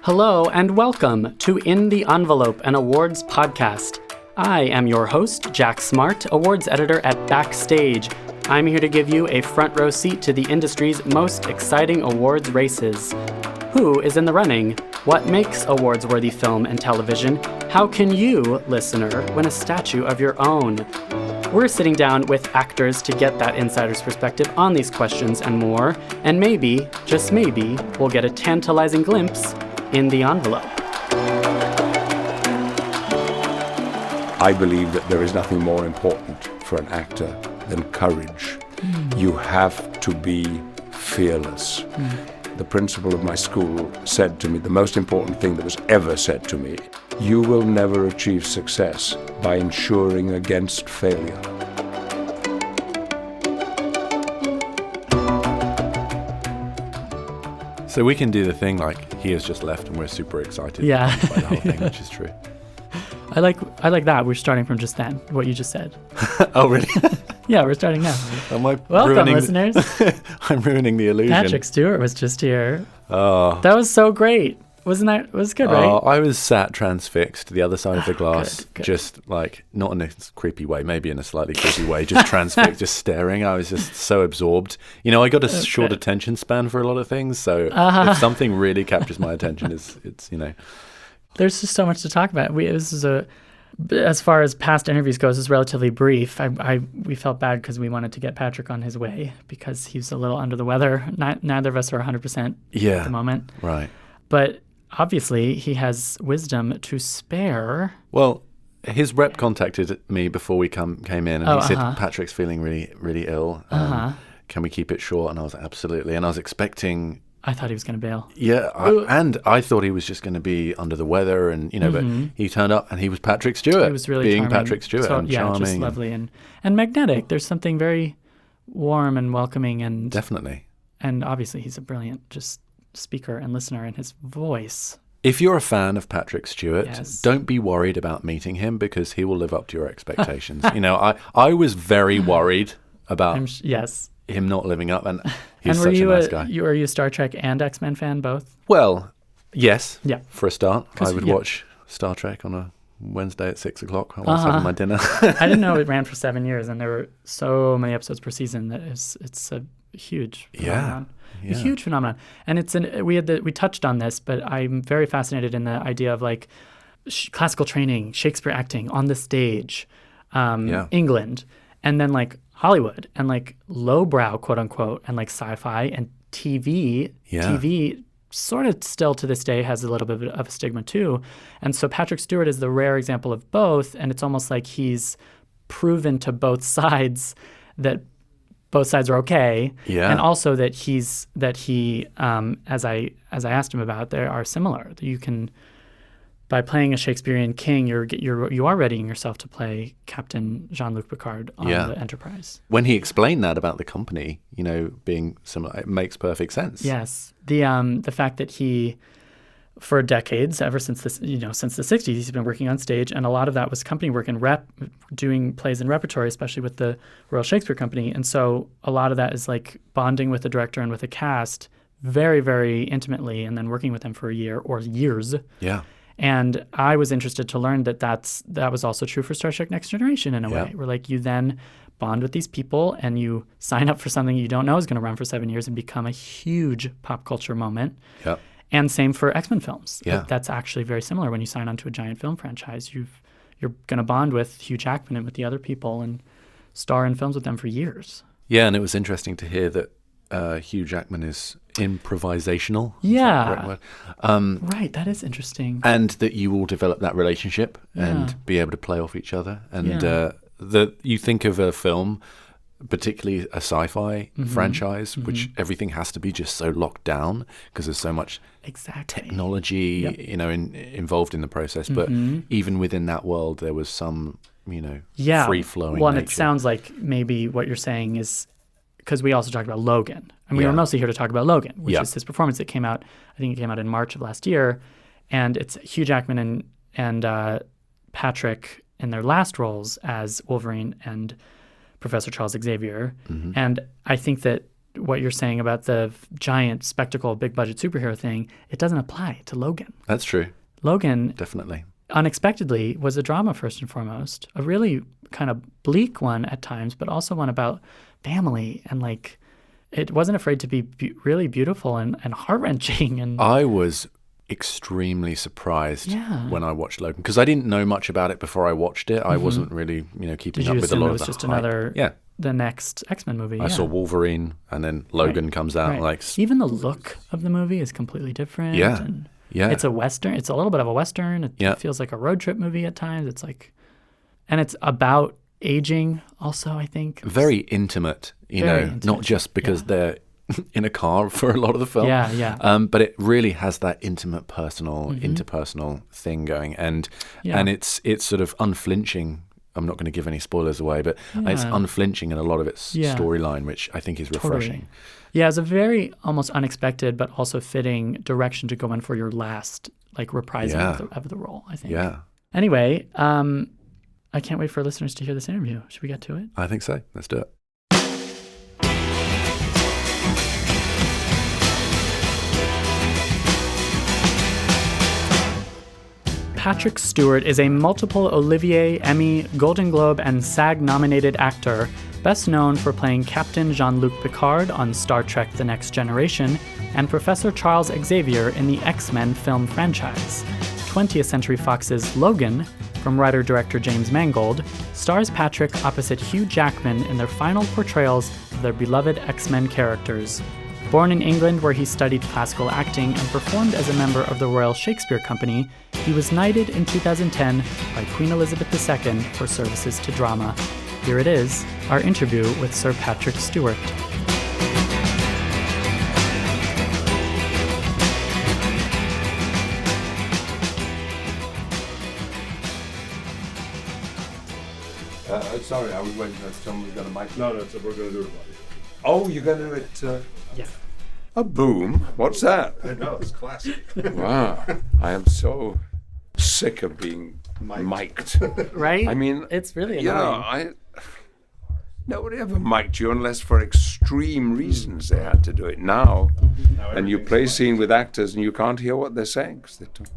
Hello and welcome to In the Envelope, an awards podcast. I am your host, Jack Smart, awards editor at Backstage. I'm here to give you a front row seat to the industry's most exciting awards races. Who is in the running? What makes awards-worthy film and television? How can you, listener, win a statue of your own? We're sitting down with actors to get that insider's perspective on these questions and more, and maybe, just maybe, we'll get a tantalizing glimpse in the envelope. I believe that there is nothing more important for an actor than courage. You have to be fearless. The principal of my school said to me, the most important thing that was ever said to me, you will never achieve success by ensuring against failure. So we can do the thing like he has just left and we're super excited by the whole thing, which is true. I like that. We're starting from just then, what you just said. Oh, really? Yeah, we're starting now. Welcome, listeners. I'm ruining the illusion. Patrick Stewart was just here. Oh. That was so great. It was good, right? I was sat transfixed to the other side of the glass, Good. just like, not in a creepy way, maybe in a slightly creepy way, just transfixed, just staring. I was just so absorbed. You know, I got a short attention span for a lot of things, so if something really captures my attention, it's you know. There's just so much to talk about. As far as past interviews goes, it's relatively brief. We felt bad because we wanted to get Patrick on his way because he's a little under the weather. Neither of us are 100% at the moment. Right. But obviously, he has wisdom to spare. Well, his rep contacted me before we came in, and he said, Patrick's feeling really, really ill. Can we keep it short? And I was like, absolutely. And I was expecting... I thought he was going to bail. Yeah, and I thought he was just going to be under the weather, and but he turned up and he was Patrick Stewart. He was really being charming. Patrick Stewart, and charming, just lovely and magnetic. There's something very warm and welcoming, and definitely. And obviously, he's a brilliant just speaker and listener, and his voice. If you're a fan of Patrick Stewart, yes. Don't be worried about meeting him because he will live up to your expectations. I was very worried about. Him not living up, and he's such a nice guy. Were you a Star Trek and X-Men fan both? Well, yes. Yeah. For a start, I would watch Star Trek on a Wednesday at 6 o'clock while I was having my dinner. I didn't know it ran for 7 years, and there were so many episodes per season that it's a huge phenomenon. Yeah. A huge phenomenon, and we touched on this, but I'm very fascinated in the idea of like classical training, Shakespeare acting on the stage, England, and then like Hollywood and like lowbrow, quote unquote, and like sci-fi and TV. Yeah. TV sort of still to this day has a little bit of a stigma too. And so Patrick Stewart is the rare example of both. And it's almost like he's proven to both sides that both sides are okay. Yeah. And also that he, as I asked him about, they are similar. You can, by playing a Shakespearean king, you are readying yourself to play Captain Jean-Luc Picard on the Enterprise. When he explained that about the company, being similar, it makes perfect sense. Yes, the fact that he, for decades, ever since since the 60s, he's been working on stage, and a lot of that was company work and doing plays and repertory, especially with the Royal Shakespeare Company, and so a lot of that is like bonding with the director and with the cast very, very intimately, and then working with them for a year or years. Yeah. And I was interested to learn that was also true for Star Trek Next Generation in a way, where like you then bond with these people and you sign up for something you don't know is going to run for 7 years and become a huge pop culture moment. Yep. And same for X-Men films. Yeah. That's actually very similar. When you sign on to a giant film franchise, you're going to bond with Hugh Jackman and with the other people and star in films with them for years. Yeah, and it was interesting to hear that Hugh Jackman is improvisational. Yeah. Is that the correct word? Right, that is interesting. And that you will develop that relationship and be able to play off each other. And you think of a film, particularly a sci-fi franchise, which everything has to be just so locked down because there's so much technology, involved in the process. But even within that world, there was some, free-flowing Well, and nature. it sounds like maybe what you're saying is, because we also talked about Logan. And we Yeah. were mostly here to talk about Logan, which is his performance that came out, I think it came out in March of last year. And it's Hugh Jackman and Patrick in their last roles as Wolverine and Professor Charles Xavier. And I think that what you're saying about the giant spectacle, big budget superhero thing, it doesn't apply to Logan. That's true. Logan, Definitely. unexpectedly, was a drama first and foremost, a really kind of bleak one at times, but also one about family, and like it wasn't afraid to be really beautiful and heart-wrenching. And I was extremely surprised when I watched Logan, because I didn't know much about it before I watched it. I wasn't really, keeping up with a lot of the hype. Did you assume it was just another, the next X-Men movie? I saw Wolverine, and then Logan comes out. Like, even the look of the movie is completely different. And it's a Western. It's a little bit of a Western. It feels like a road trip movie at times. It's like, and it's about aging also, I think. Very intimate, not just because they're in a car for a lot of the film. But it really has that intimate, personal, interpersonal thing going. And it's sort of unflinching. I'm not going to give any spoilers away, but it's unflinching in a lot of its storyline, which I think is refreshing. Totally. Yeah, it's a very almost unexpected but also fitting direction to go in for your last reprising of the role, I think. Yeah. Anyway, I can't wait for listeners to hear this interview. Should we get to it? I think so. Let's do it. Patrick Stewart is a multiple Olivier, Emmy, Golden Globe, and SAG-nominated actor, best known for playing Captain Jean-Luc Picard on Star Trek: The Next Generation and Professor Charles Xavier in the X-Men film franchise. 20th Century Fox's Logan, from writer-director James Mangold, stars Patrick opposite Hugh Jackman in their final portrayals of their beloved X-Men characters. Born in England, where he studied classical acting and performed as a member of the Royal Shakespeare Company, he was knighted in 2010 by Queen Elizabeth II for services to drama. Here it is, our interview with Sir Patrick Stewart. Sorry, I was waiting for someone's got a mic. No, we're going to do it. Oh, you're going to do it? Yeah. A boom? What's that? I know, it's classic. Wow. I am so sick of being mic'd. Right? I mean, it's really annoying. Nobody ever mic'd you unless for extreme reasons they had to do it. Now, and you play scene with actors and you can't hear what they're saying because they don't.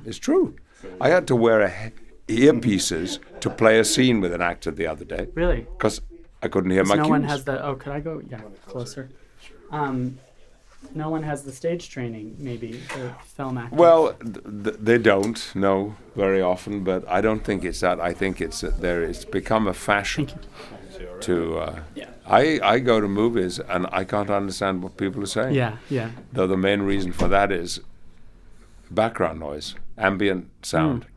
It's true. I had to wear earpieces to play a scene with an actor the other day. Really? Because I couldn't hear my cues. No one has the. Oh, could I go? Yeah, closer. No one has the stage training, maybe, for film acting. Well, they don't, no, very often, but I don't think it's that. I think it's become a fashion to... I go to movies and I can't understand what people are saying. Yeah. Though the main reason for that is background noise, ambient sound.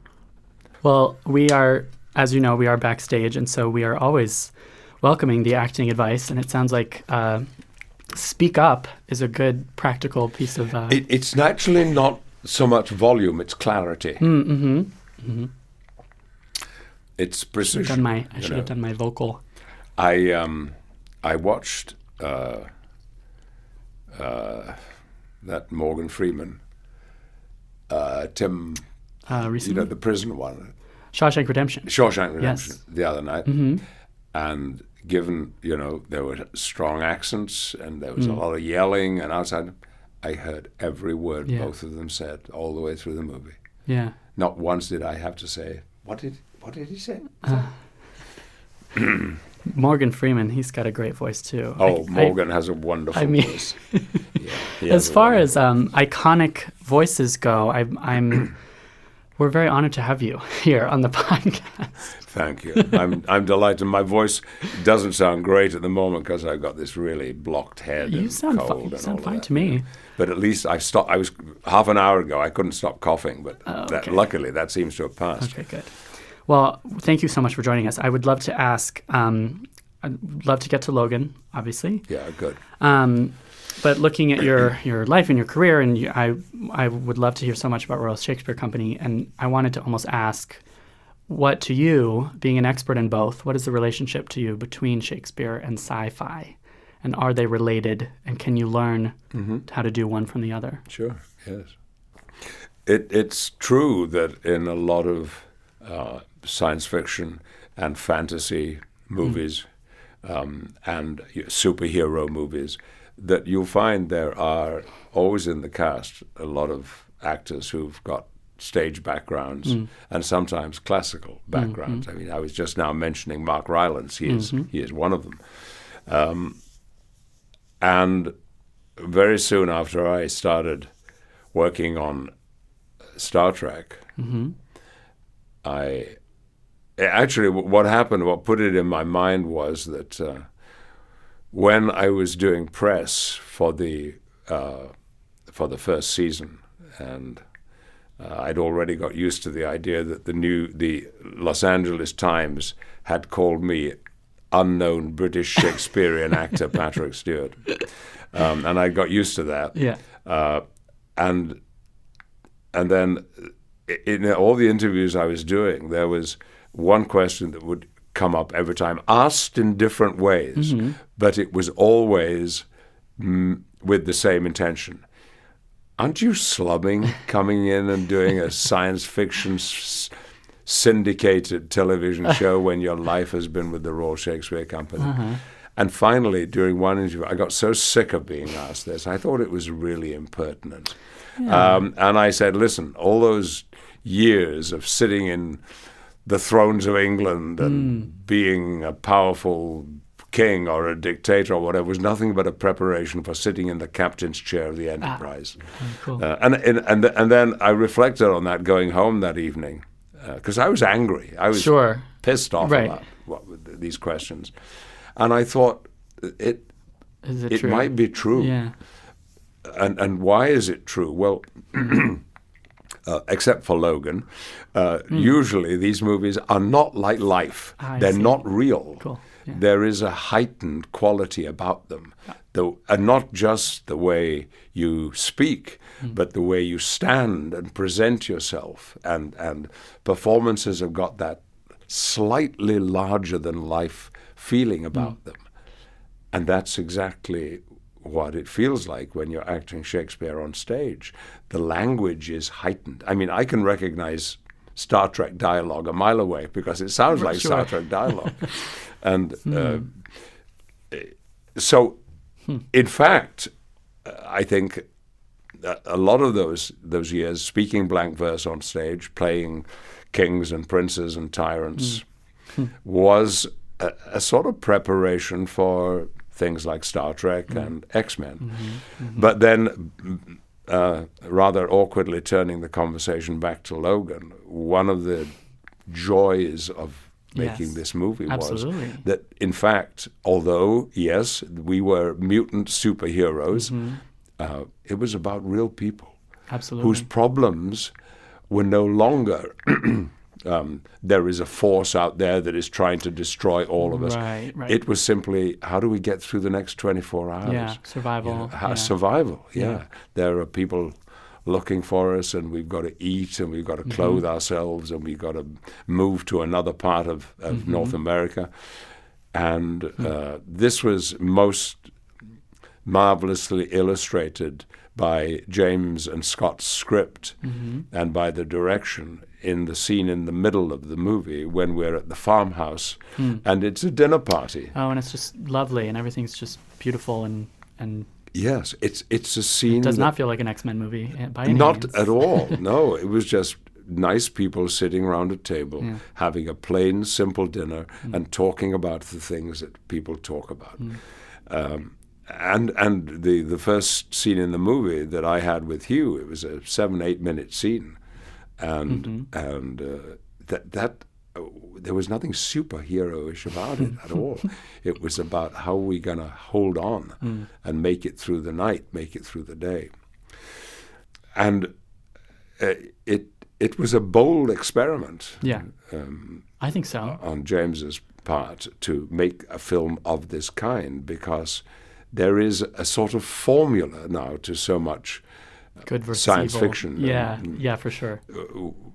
Well, we are, as you know, we are Backstage, and so we are always welcoming the acting advice, and it sounds like... Speak up is a good practical piece of... It's naturally not so much volume, it's clarity. It's precision. I should have done my vocal. I watched that Morgan Freeman, Tim, recently? the prison one. Shawshank Redemption, yes. The other night. And given, there were strong accents and there was a lot of yelling and outside, I heard every word both of them said all the way through the movie. Yeah. Not once did I have to say, what did he say? Morgan Freeman, he's got a great voice too. Oh, Morgan has a wonderful voice. As far as iconic voices go, we're very honored to have you here on the podcast. Thank you. I'm delighted. My voice doesn't sound great at the moment because I've got this really blocked head. You sound fine to me. But at least I stopped. I was half an hour ago. I couldn't stop coughing, but luckily that seems to have passed. Okay, good. Well, thank you so much for joining us. I would love to ask. I'd love to get to Logan, obviously. Yeah, good. But looking at your life and your career, and I would love to hear so much about Royal Shakespeare Company, and I wanted to almost ask, what to you, being an expert in both, what is the relationship to you between Shakespeare and sci-fi? And are they related? And can you learn how to do one from the other? Sure, yes. It's true that in a lot of science fiction and fantasy movies, and superhero movies, that you'll find there are always in the cast a lot of actors who've got stage backgrounds and sometimes classical backgrounds. I mean, I was just now mentioning Mark Rylance. He is one of them. And very soon after I started working on Star Trek, what happened, what put it in my mind was that when I was doing press for the first season, and I'd already got used to the idea that the Los Angeles Times had called me unknown British Shakespearean actor Patrick Stewart, and I got used to that. Yeah. And then in all the interviews I was doing, there was one question that would come up every time, asked in different ways, but it was always with the same intention. Aren't you slumming coming in and doing a science fiction syndicated television show when your life has been with the Royal Shakespeare Company? And finally, during one interview, I got so sick of being asked this, I thought it was really impertinent. Yeah. And I said, listen, all those years of sitting in the thrones of England and being a powerful king or a dictator or whatever was nothing but a preparation for sitting in the captain's chair of the Enterprise. Cool. And then I reflected on that going home that evening, because I was angry. I was pissed off about these questions. And I thought, it might be true. Yeah. And why is it true? Well, except for Logan, usually these movies are not like life. They're not real. Cool. Yeah. There is a heightened quality about them, and not just the way you speak, but the way you stand and present yourself. And performances have got that slightly larger than life feeling about them. And that's exactly what it feels like when you're acting Shakespeare on stage. The language is heightened. I mean, I can recognize Star Trek dialogue a mile away because it sounds like Star Trek dialogue. And so, in fact, I think a lot of those years speaking blank verse on stage, playing kings and princes and tyrants, was a sort of preparation for things like Star Trek and X-Men. But then, rather awkwardly turning the conversation back to Logan, one of the joys of making this movie was that, in fact, although, yes, we were mutant superheroes, it was about real people whose problems were no longer there is a force out there that is trying to destroy all of us. Right. It was simply, how do we get through the next 24 hours? Yeah, survival. Survival, There are people looking for us, and we've got to eat, and we've got to clothe ourselves, and we've got to move to another part of North America. And this was most marvelously illustrated by James and Scott's script and by the direction in the scene in the middle of the movie when we're at the farmhouse and it's a dinner party. Oh, and it's just lovely and everything's just beautiful and yes, it's a scene. It does not feel like an X-Men movie by any means. Not at all. No, it was just nice people sitting around a table having a plain, simple dinner and talking about the things that people talk about. And the first scene in the movie that I had with Hugh, it was a 7-8 minute scene, and that there was nothing superhero-ish about it at all. It was about how we're going to hold on and make it through the night, make it through the day, and it was a bold experiment. Yeah, I think so. On James's part to make a film of this kind, because there is a sort of formula now to so much good versus science evil. fiction. Yeah, for sure.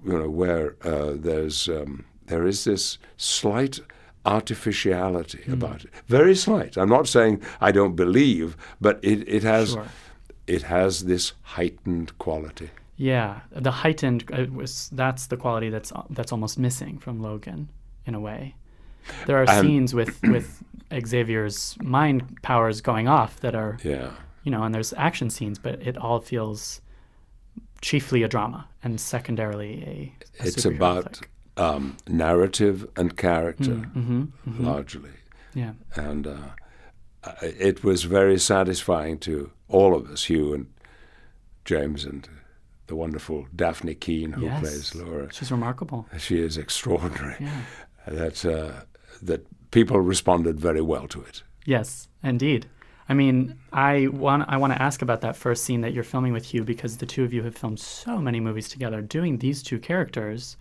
Where there is this slight artificiality about it. Very slight. I'm not saying I don't believe, but it has this heightened quality. Yeah, the heightened that's the quality that's almost missing from Logan in a way. There are scenes with Xavier's mind powers going off that are, and there's action scenes, but it all feels chiefly a drama and secondarily a It's about narrative and character, largely. Yeah. And it was very satisfying to all of us, Hugh and James and the wonderful Daphne Keane, who plays Laura. She's remarkable. She is extraordinary. Yeah. That people responded very well to it. Yes, indeed. I mean, I want to ask about that first scene that you're filming with Hugh, because the two of you have filmed so many movies together doing these two characters.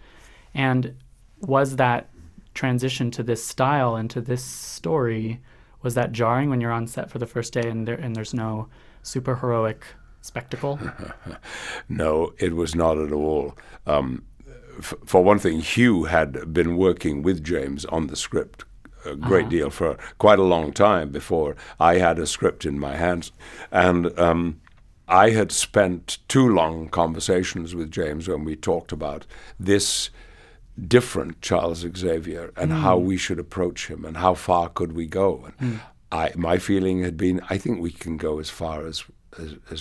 And was that transition to this style and to this story, was that jarring when you're on set for the first day and there's no super heroic spectacle? No, it was not at all. For one thing, Hugh had been working with James on the script a great deal for quite a long time before I had a script in my hands. And I had spent 2 long conversations with James when we talked about this different Charles Xavier and how we should approach him and how far could we go. And my feeling had been, I think we can go as far as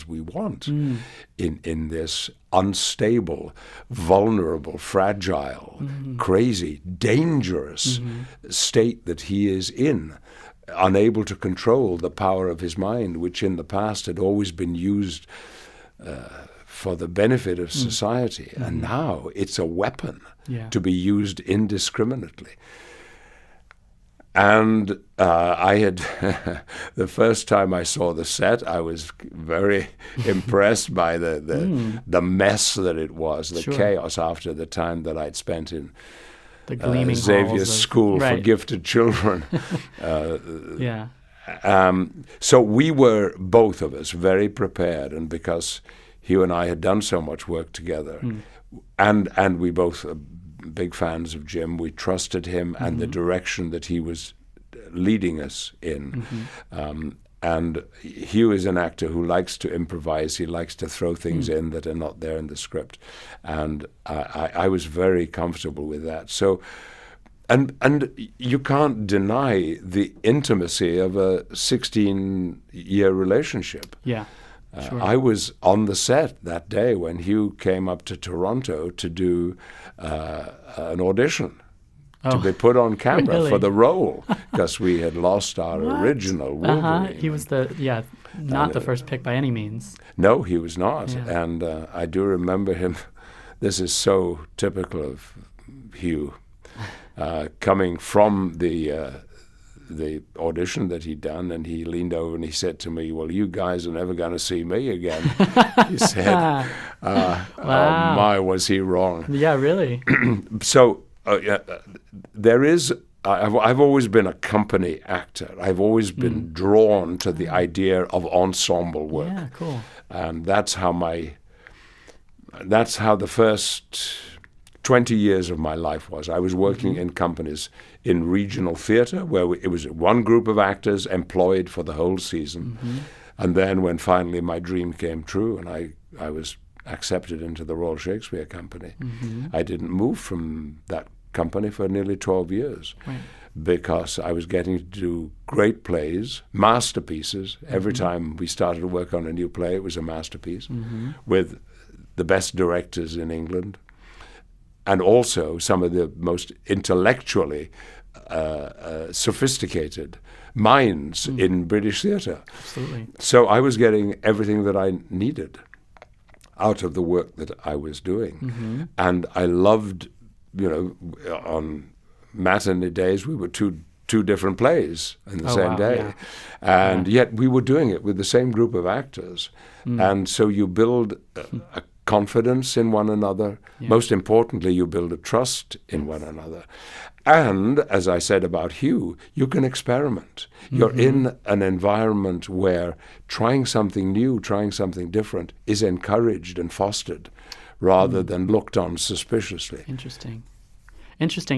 we want in this unstable, vulnerable, fragile, crazy, dangerous state that he is in, unable to control the power of his mind, which in the past had always been used for the benefit of society. And now it's a weapon to be used indiscriminately. And I had, the first time I saw the set, I was very impressed by the mess that it was, the chaos after the time that I'd spent in the gleaming Xavier's School for Gifted Children. So we were, both of us, very prepared, and because Hugh and I had done so much work together, and we both big fans of Jim. We trusted him and the direction that he was leading us in. And Hugh is an actor who likes to improvise. He likes to throw things in that are not there in the script. And I was very comfortable with that. So, and you can't deny the intimacy of a 16-year relationship. Yeah. Sure. I was on the set that day when Hugh came up to Toronto to do an audition to be put on camera for the role, because we had lost our original Wolverine. He was not the first pick by any means. No, he was not. Yeah. And I do remember him. This is so typical of Hugh, coming from the audition that he'd done, and he leaned over and he said to me, "Well, you guys are never going to see me again." He said, wow. Oh my, was he wrong. Yeah, really. So there is, I've always been a company actor. I've always been drawn to the idea of ensemble work. Yeah, cool. And that's how the first 20 years of my life was. I was working in companies in regional theatre where it was one group of actors employed for the whole season. And then when finally my dream came true and I was accepted into the Royal Shakespeare Company, I didn't move from that company for nearly 12 years because I was getting to do great plays, masterpieces. Every time we started to work on a new play, it was a masterpiece with the best directors in England, and also some of the most intellectually sophisticated minds in British theatre. Absolutely. So I was getting everything that I needed out of the work that I was doing. And I loved, on matinee days, we were two different plays in the same day. Yeah. And yet we were doing it with the same group of actors. And so you build a confidence in one another. Most importantly, you build a trust in one another. And, as I said about Hugh, you can experiment. You're in an environment where trying something new, trying something different is encouraged and fostered rather than looked on suspiciously. Interesting.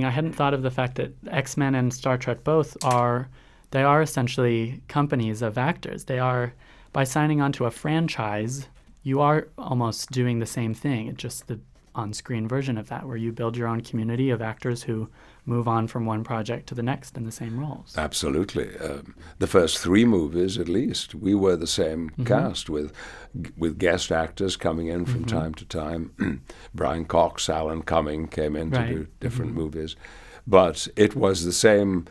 I hadn't thought of the fact that X-Men and Star Trek both are essentially companies of actors. They are, by signing on to a franchise, you are almost doing the same thing. It's just the on-screen version of that, where you build your own community of actors who move on from one project to the next in the same roles. Absolutely. The first 3 movies, at least, we were the same cast with guest actors coming in from time to time. Brian Cox, Alan Cumming came in to do different movies. But it was the same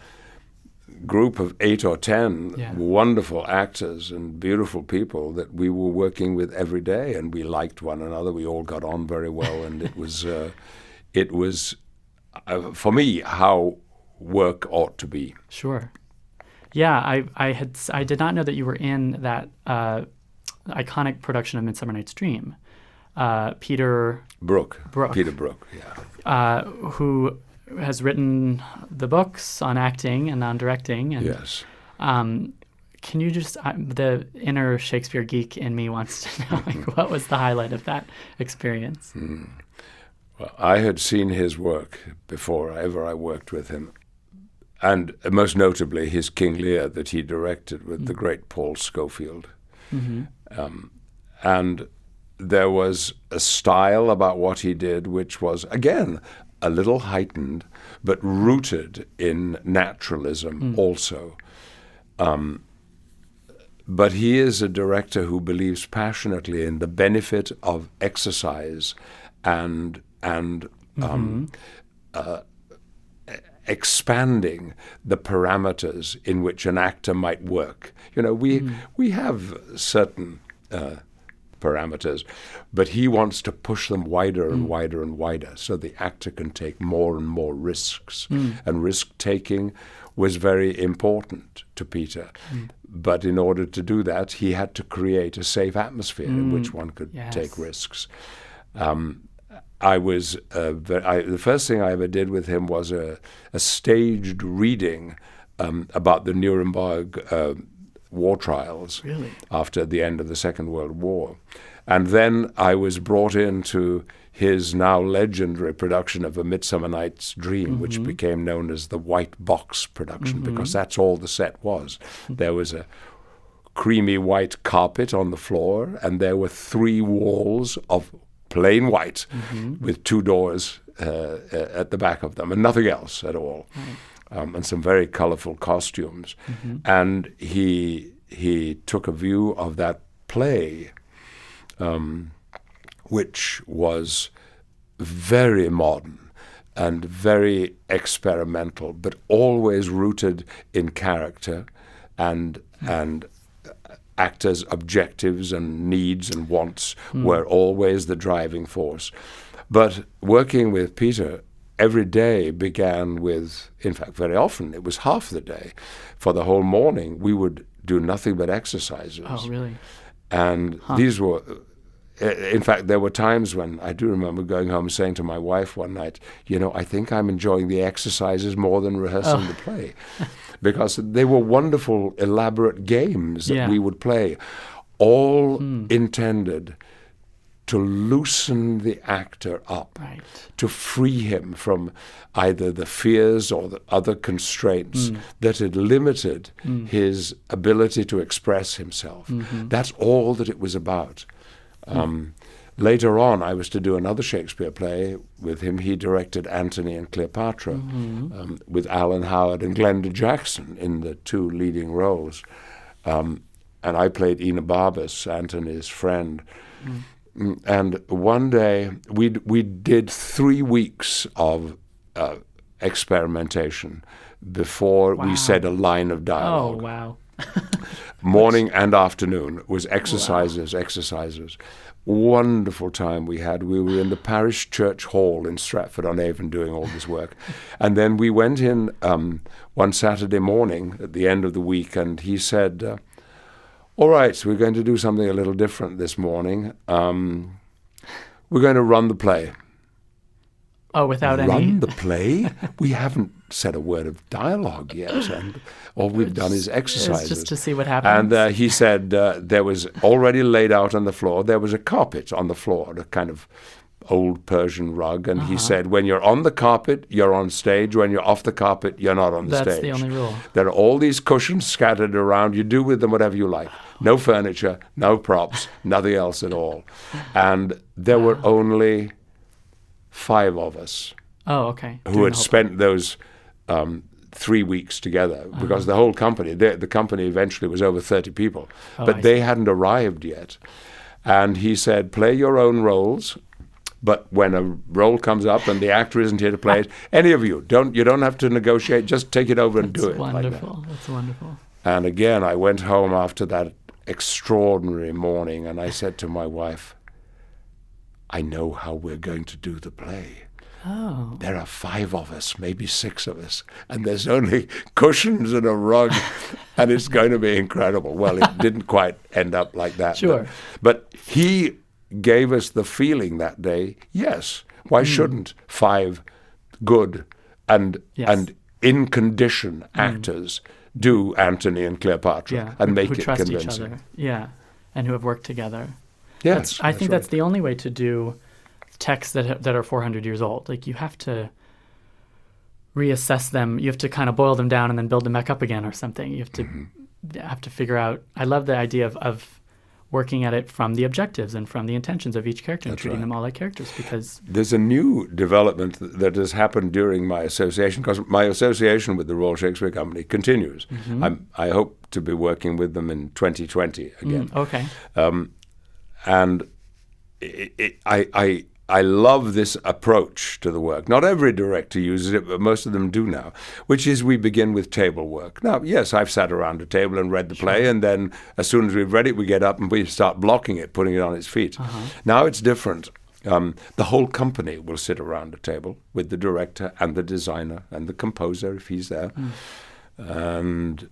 group of 8 or 10 wonderful actors and beautiful people that we were working with every day, and we liked one another. We all got on very well, and it was for me how work ought to be. Sure. Yeah, I did not know that you were in that iconic production of Midsummer Night's Dream. Peter Brook, yeah. Who has written the books on acting and on directing. And, yes. Can you just, the inner Shakespeare geek in me wants to know, what was the highlight of that experience? Well, I had seen his work before ever I worked with him, and most notably his King Lear that he directed with the great Paul Scofield. And there was a style about what he did which was, again, a little heightened, but rooted in naturalism also. But he is a director who believes passionately in the benefit of exercise and expanding the parameters in which an actor might work. You know, we have certain parameters, but he wants to push them wider and wider and wider so the actor can take more and more risks. And risk-taking was very important to Peter. But in order to do that, he had to create a safe atmosphere in which one could take risks. The first thing I ever did with him was a staged reading about the Nuremberg war trials after the end of the Second World War. And then I was brought into his now legendary production of A Midsummer Night's Dream, which became known as the White Box production, because that's all the set was. There was a creamy white carpet on the floor, and there were 3 walls of plain white with 2 doors at the back of them, and nothing else at all. And some very colorful costumes. And he took a view of that play, which was very modern and very experimental, but always rooted in character and actors' objectives and needs and wants were always the driving force. But working with Peter every day began with, in fact, very often, it was half the day. For the whole morning, we would do nothing but exercises. Oh, really? And these were, in fact, there were times when I do remember going home saying to my wife one night, I think I'm enjoying the exercises more than rehearsing the play. Because they were wonderful, elaborate games that we would play, all intended to loosen the actor up, to free him from either the fears or the other constraints that had limited his ability to express himself. That's all that it was about. Later on, I was to do another Shakespeare play with him. He directed Antony and Cleopatra with Alan Howard and Glenda Jackson in the 2 leading roles. And I played Enobarbus, Antony's friend. And one day, we did 3 weeks of experimentation before we said a line of dialogue. Oh, wow. Morning and afternoon was exercises. Wonderful time we had. We were in the parish church hall in Stratford-on-Avon doing all this work. And then we went in one Saturday morning at the end of the week, and he said, all right, so we're going to do something a little different this morning. We're going to run the play. Oh, without Run the play? We haven't said a word of dialogue yet, and all we've done is exercises. It's just to see what happens. And he said there was already laid out on the floor, there was a carpet on the floor, a kind of old Persian rug, and he said, when you're on the carpet, you're on stage. When you're off the carpet, you're not on the stage. That's the only rule. There are all these cushions scattered around. You do with them whatever you like. No furniture, no props, nothing else at all. And there were only 5 of us Oh, okay. who had spent those 3 weeks together, because the whole company, the company eventually was over 30 people, but they hadn't arrived yet. And he said, play your own roles, but when a role comes up and the actor isn't here to play it, any of you, you don't have to negotiate, just take it over and do it. Wonderful. Like that. That's wonderful. And again, I went home after that extraordinary morning, and I said to my wife, I know how we're going to do the play. Oh. There are 5 of us, maybe 6 of us, and there's only cushions and a rug, and it's going to be incredible. Well, it didn't quite end up like that. Sure. But he gave us the feeling that day, yes, why shouldn't 5 good and in condition actors do Antony and Cleopatra and make who it trust convincing? each other. Yeah, and who have worked together. Yes, I think that's the only way to do texts that are 400 years old. Like, you have to reassess them. You have to kind of boil them down and then build them back up again or something. You have to figure out. I love the idea of working at it from the objectives and from the intentions of each character and treating them all like characters, because there's a new development that has happened during my association, because my association with the Royal Shakespeare Company continues. I hope to be working with them in 2020 again. Okay. And I love this approach to the work. Not every director uses it, but most of them do now, which is we begin with table work. Now, yes, I've sat around a table and read the play, and then as soon as we've read it, we get up and we start blocking it, putting it on its feet. Now it's different. The whole company will sit around a table with the director and the designer and the composer, if he's there, and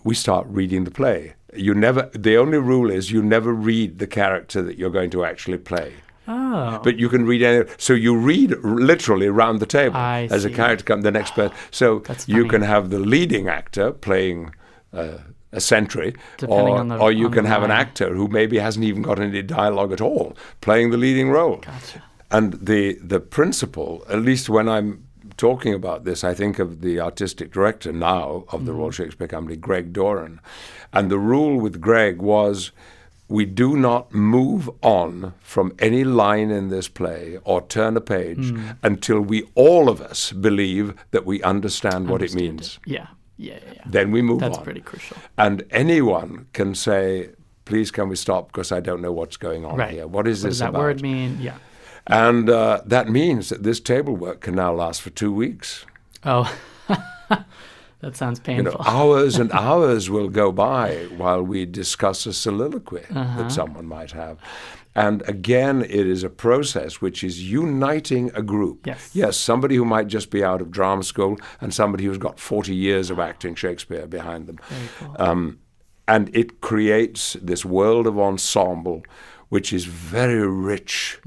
we start reading the play. The only rule is you never read the character that you're going to actually play. Oh. But you can read any. So you read literally around the table as a character comes, the next person. So you can have the leading actor playing a sentry, or you can have an actor who maybe hasn't even got any dialogue at all playing the leading role. Gotcha. And the principle, at least when I'm talking about this, I think of the artistic director now of the Royal Shakespeare Company, Greg Doran. And the rule with Greg was, we do not move on from any line in this play or turn a page until we, all of us, believe that we understand what it means. Yeah. Then we move on. That's pretty crucial. And anyone can say, please can we stop, because I don't know what's going on here. What is this about? What does that word mean? Yeah. And that means that this table work can now last for 2 weeks. Oh, that sounds painful. Hours and hours will go by while we discuss a soliloquy that someone might have. And again, it is a process which is uniting a group. Yes, somebody who might just be out of drama school and somebody who's got 40 years of acting Shakespeare behind them. Very cool. And it creates this world of ensemble which is very rich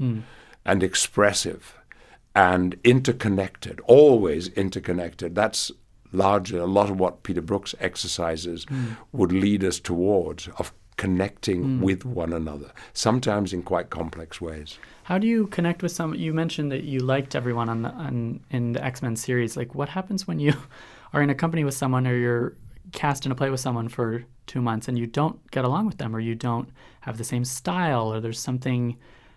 and expressive and interconnected, always interconnected. That's largely a lot of what Peter Brook's exercises would lead us towards, of connecting with one another, sometimes in quite complex ways. How do you connect with some? You mentioned that you liked everyone in the X-Men series. Like, what happens when you are in a company with someone, or you're cast in a play with someone for 2 months and you don't get along with them, or you don't have the same style, or there's something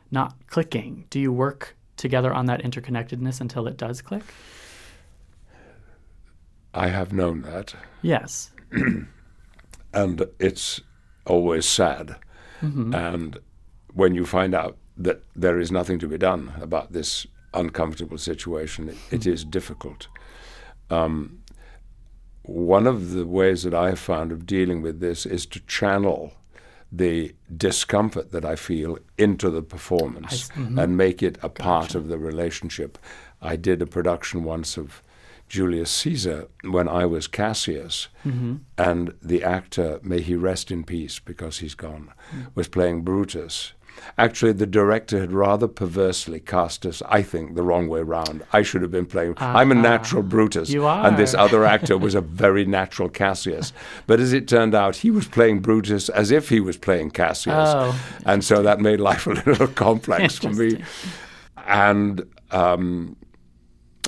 not clicking? Do you work together on that interconnectedness until it does click? I have known that. Yes. And it's always sad. And when you find out that there is nothing to be done about this uncomfortable situation, it is difficult. One of the ways that I have found of dealing with this is to channel the discomfort that I feel into the performance and make it a part of the relationship. I did a production once of Julius Caesar when I was Cassius, and the actor, may he rest in peace because he's gone, was playing Brutus. Actually, the director had rather perversely cast us, I think, the wrong way round. I should have been playing. I'm a natural Brutus. You are. And this other actor was a very natural Cassius. But as it turned out, he was playing Brutus as if he was playing Cassius. And so that made life a little complex for me. And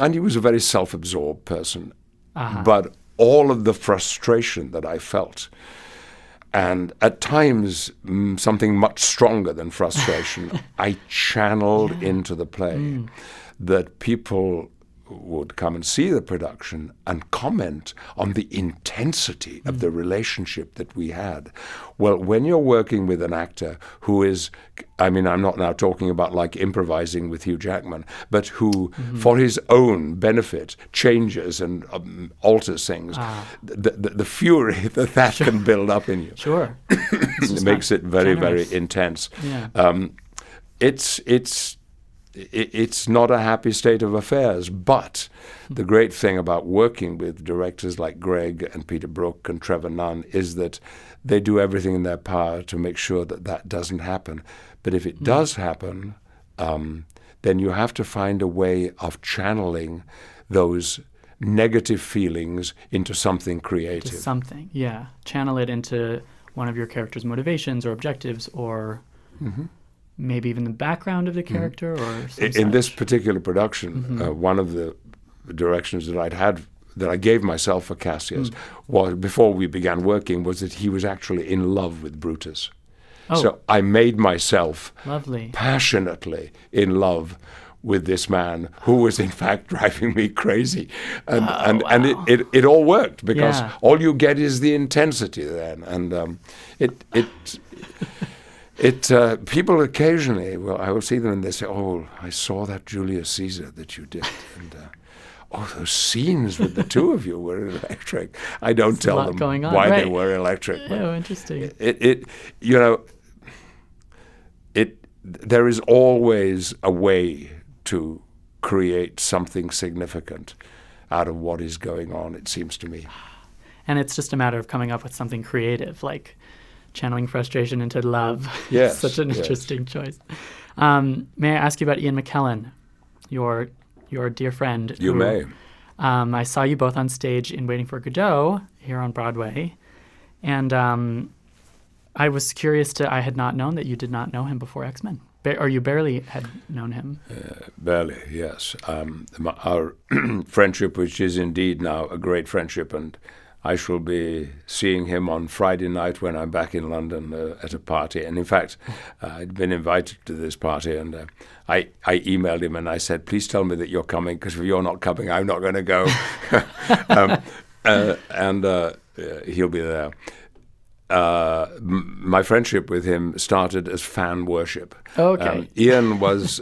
he was a very self-absorbed person. But all of the frustration that I felt, and at times something much stronger than frustration, I channeled into the play. That people would come and see the production and comment on the intensity of the relationship that we had. Well, when you're working with an actor who is, I mean, I'm not now talking about like improvising with Hugh Jackman, but who, for his own benefit, changes and alters things, the fury that can build up in you. Sure. It makes it very, generous. very intense. Yeah. It's not a happy state of affairs, but the great thing about working with directors like Greg and Peter Brook and Trevor Nunn is that they do everything in their power to make sure that that doesn't happen. But if it does happen, then you have to find a way of channeling those negative feelings into something creative. Just something, yeah. Channel it into one of your character's motivations or objectives, or maybe even the background of the character, or some In this such. particular production, one of the directions that I gave myself for Cassius was, before we began working, was that he was actually in love with Brutus. Oh. So I made myself Lovely. passionately in love with this man who was in fact driving me crazy. And it all worked, because all you get is the intensity then. And people occasionally, well, I will see them and they say, "Oh, I saw that Julius Caesar that you did." And those scenes with the two of you were electric. I don't There's a tell lot them going on, why they right. were electric. but Oh, interesting. There is always a way to create something significant out of what is going on, it seems to me. And it's just a matter of coming up with something creative, like channeling frustration into love. Yes, Such an yes. interesting choice. May I ask you about Ian McKellen, your dear friend? You may. I saw you both on stage in Waiting for Godot here on Broadway. And I was curious I had not known that you did not know him before X-Men. Or you barely had known him. Barely, yes. Our friendship, which is indeed now a great friendship, and I shall be seeing him on Friday night when I'm back in London at a party. And in fact, I'd been invited to this party, and I emailed him and I said, "Please tell me that you're coming, because if you're not coming, I'm not going to go." And he'll be there. My friendship with him started as fan worship. Okay. Ian was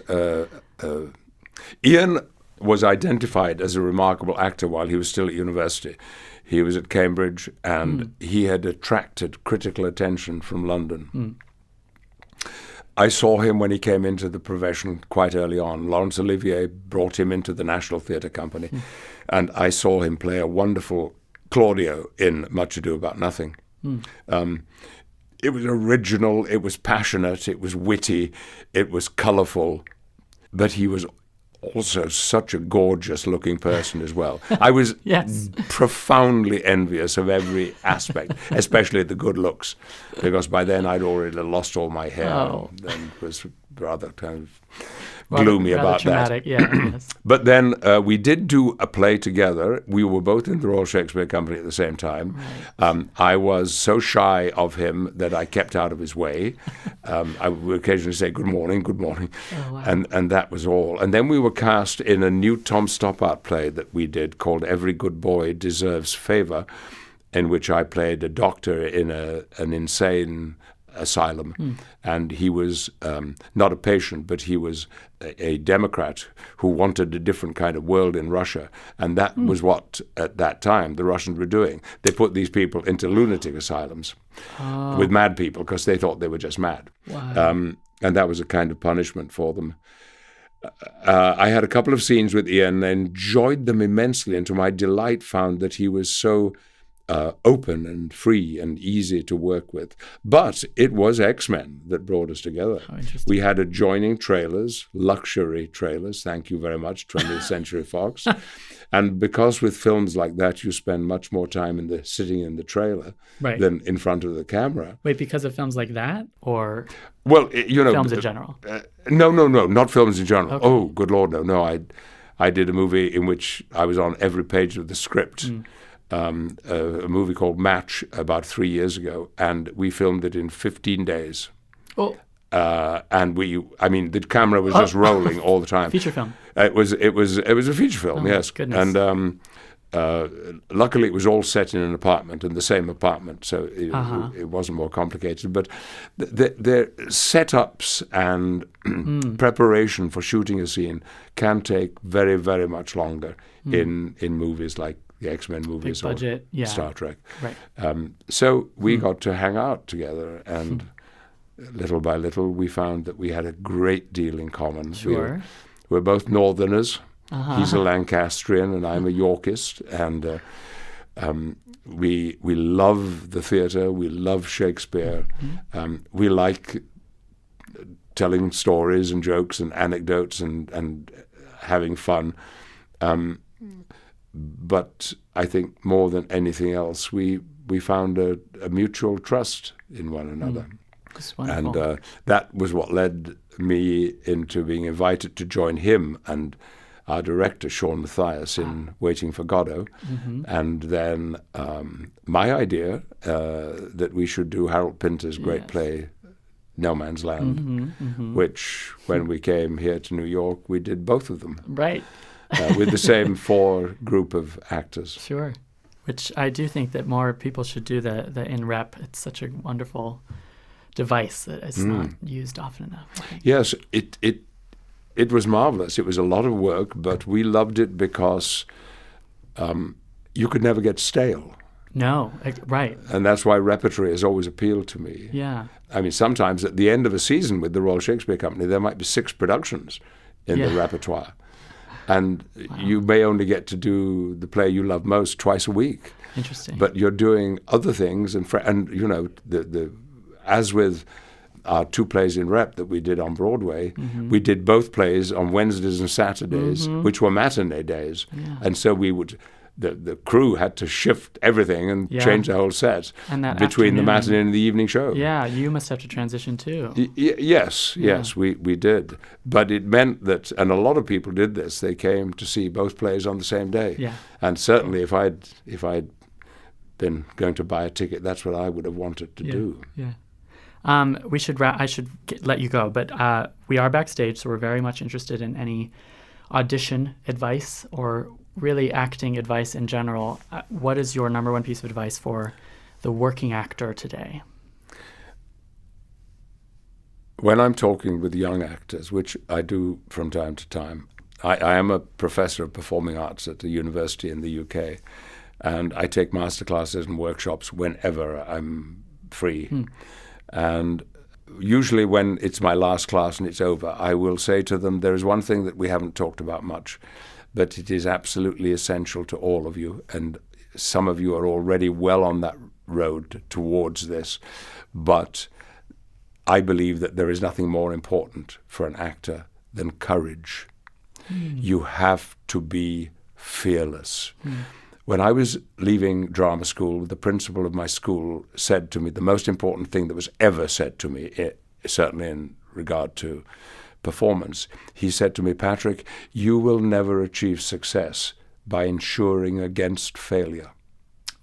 identified as a remarkable actor while he was still at university. He was at Cambridge, and he had attracted critical attention from London. I saw him when he came into the profession quite early on. Laurence Olivier brought him into the National Theatre Company, and I saw him play a wonderful Claudio in Much Ado About Nothing. It was original, it was passionate, it was witty, it was colourful, but he was also such a gorgeous-looking person as well. I was profoundly envious of every aspect, especially the good looks, because by then I'd already lost all my hair and was rather kind of gloomy rather about traumatic, that. Yes. But then we did do a play together. We were both in the Royal Shakespeare Company at the same time. Right. I was so shy of him that I kept out of his way. I would occasionally say, "Good morning, good morning." Oh, wow. And that was all. And then we were cast in a new Tom Stoppard play that we did called Every Good Boy Deserves Favor, in which I played a doctor in an insane asylum. And he was not a patient, but he was a Democrat who wanted a different kind of world in Russia. And that was what, at that time, the Russians were doing. They put these people into lunatic asylums with mad people because they thought they were just mad. Wow. And that was a kind of punishment for them. I had a couple of scenes with Ian and enjoyed them immensely, and to my delight found that he was so open and free and easy to work with. But it was X-Men that brought us together. How interesting. We had adjoining trailers, luxury trailers, thank you very much, 20th Century Fox. And because with films like that, you spend much more time sitting in the trailer than in front of the camera. Wait, because of films like that, or Well, films in general? No, not films in general. Okay. Oh, good Lord, no. I did a movie in which I was on every page of the script. A movie called Match about 3 years ago, and we filmed it in 15 days. Oh, And the camera was just rolling all the time. Feature film. It was a feature film, yes. Goodness. And luckily it was all set in an apartment, in the same apartment, so it wasn't more complicated. But the setups and preparation for shooting a scene can take very, very much longer in movies like the X-Men movies, big budget, or Star Trek. Right. So we got to hang out together, and little by little we found that we had a great deal in common. Sure. We're both Northerners. He's a Lancastrian and I'm a Yorkist, and we love the theatre. We love Shakespeare. We like telling stories and jokes and anecdotes and having fun. But I think more than anything else, we found a mutual trust in one another. That's wonderful. And that was what led me into being invited to join him and our director, Sean Mathias, in Waiting for Godot. And then my idea that we should do Harold Pinter's great play, No Man's Land, which, when we came here to New York, we did both of them. Right. With the same 4 group of actors. Sure. Which I do think that more people should do the in-rep. It's such a wonderful device that is not used often enough, I think. Yes, it was marvelous. It was a lot of work, but we loved it because you could never get stale. No, right. And that's why repertory has always appealed to me. Yeah. I mean, sometimes at the end of a season with the Royal Shakespeare Company, there might be 6 productions in the repertoire. And you may only get to do the play you love most twice a week. Interesting. But you're doing other things, and you know, as with our 2 plays in rep that we did on Broadway, we did both plays on Wednesdays and Saturdays, which were matinee days. Yeah. And so we would, the crew had to shift everything and change the whole set between the matinee and the evening show. Yeah, you must have to transition too. Yes, we did. But it meant that, and a lot of people did this, they came to see both plays on the same day. Yeah. And certainly if I'd been going to buy a ticket, that's what I would have wanted to do. Yeah. I should let you go, but we are backstage, so we're very much interested in any audition advice or really acting advice in general. What is your number one piece of advice for the working actor today? When I'm talking with young actors, which I do from time to time, I am a professor of performing arts at a university in the UK, and I take masterclasses and workshops whenever I'm free. And usually when it's my last class and it's over, I will say to them, there is one thing that we haven't talked about much, but it is absolutely essential to all of you, and some of you are already well on that road towards this, but I believe that there is nothing more important for an actor than courage. You have to be fearless. When I was leaving drama school, the principal of my school said to me, the most important thing that was ever said to me, certainly in regard to performance, he said to me, Patrick, you will never achieve success by ensuring against failure.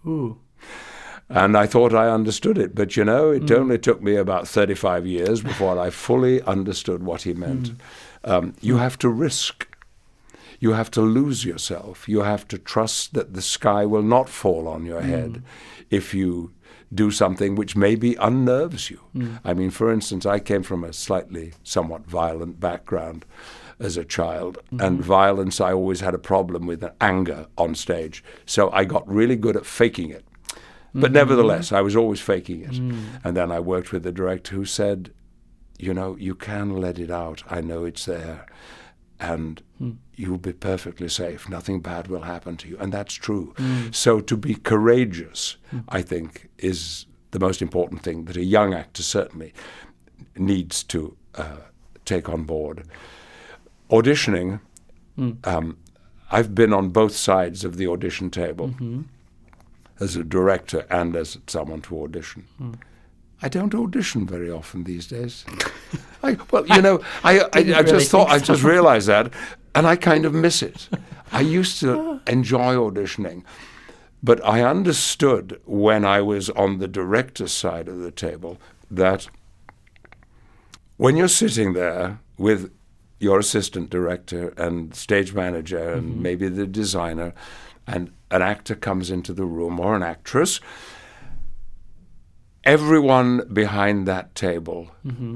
Ooh. And I thought I understood it, but it only took me about 35 years before I fully understood what he meant. You have to risk. You have to lose yourself. You have to trust that the sky will not fall on your head if you do something which maybe unnerves you. I mean, for instance, I came from a somewhat violent background as a child, and violence I always had a problem with, anger on stage. So I got really good at faking it. But nevertheless, I was always faking it. And then I worked with a director who said, you can let it out. I know it's there. And you'll be perfectly safe. Nothing bad will happen to you. And that's true. So to be courageous, I think, is the most important thing that a young actor certainly needs to take on board. Auditioning, I've been on both sides of the audition table as a director and as someone to audition. I don't audition very often these days. I just realized that, and I kind of miss it. I used to enjoy auditioning, but I understood when I was on the director's side of the table that when you're sitting there with your assistant director and stage manager and maybe the designer, and an actor comes into the room or an actress, everyone behind that table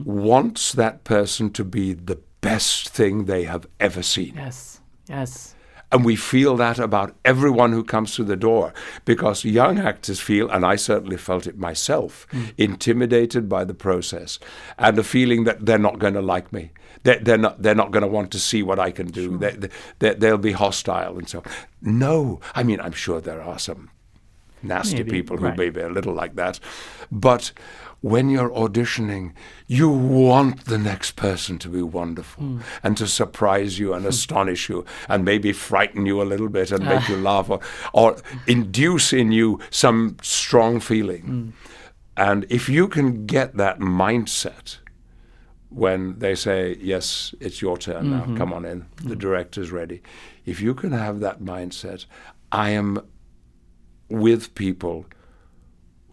wants that person to be the best thing they have ever seen. Yes, yes. And we feel that about everyone who comes through the door, because young actors feel, and I certainly felt it myself, intimidated by the process and the feeling that they're not going to like me. They're not going to want to see what I can do. Sure. They'll be hostile and so on. No, I mean, I'm sure there are some nasty people who may be a little like that. But when you're auditioning, you want the next person to be wonderful and to surprise you and astonish you and maybe frighten you a little bit and make you laugh or induce in you some strong feeling. And if you can get that mindset when they say, yes, it's your turn now, come on in, the director's ready. If you can have that mindset, I am with people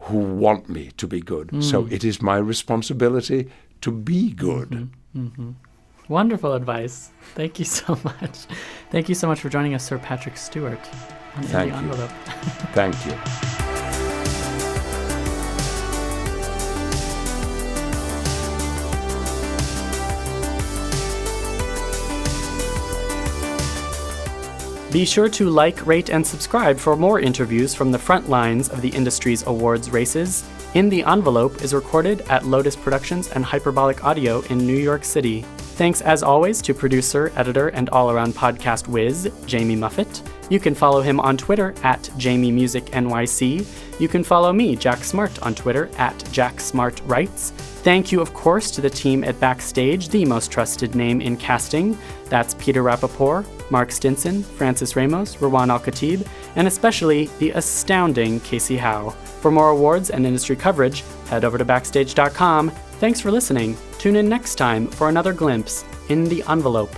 who want me to be good. So it is my responsibility to be good. Wonderful advice. Thank you so much. Thank you so much for joining us, Sir Patrick Stewart, on In the Envelope. Thank you. Be sure to like, rate, and subscribe for more interviews from the front lines of the industry's awards races. In the Envelope is recorded at Lotus Productions and Hyperbolic Audio in New York City. Thanks as always to producer, editor, and all-around podcast whiz, Jamie Muffett. You can follow him on Twitter at JamieMusicNYC. You can follow me, Jack Smart, on Twitter at JackSmartWrites. Thank you, of course, to the team at Backstage, the most trusted name in casting. That's Peter Rappaport, Mark Stinson, Francis Ramos, Rawaan Alkhatib, and especially the astounding Kasey Howe. For more awards and industry coverage, head over to Backstage.com. Thanks for listening. Tune in next time for another glimpse in the Envelope.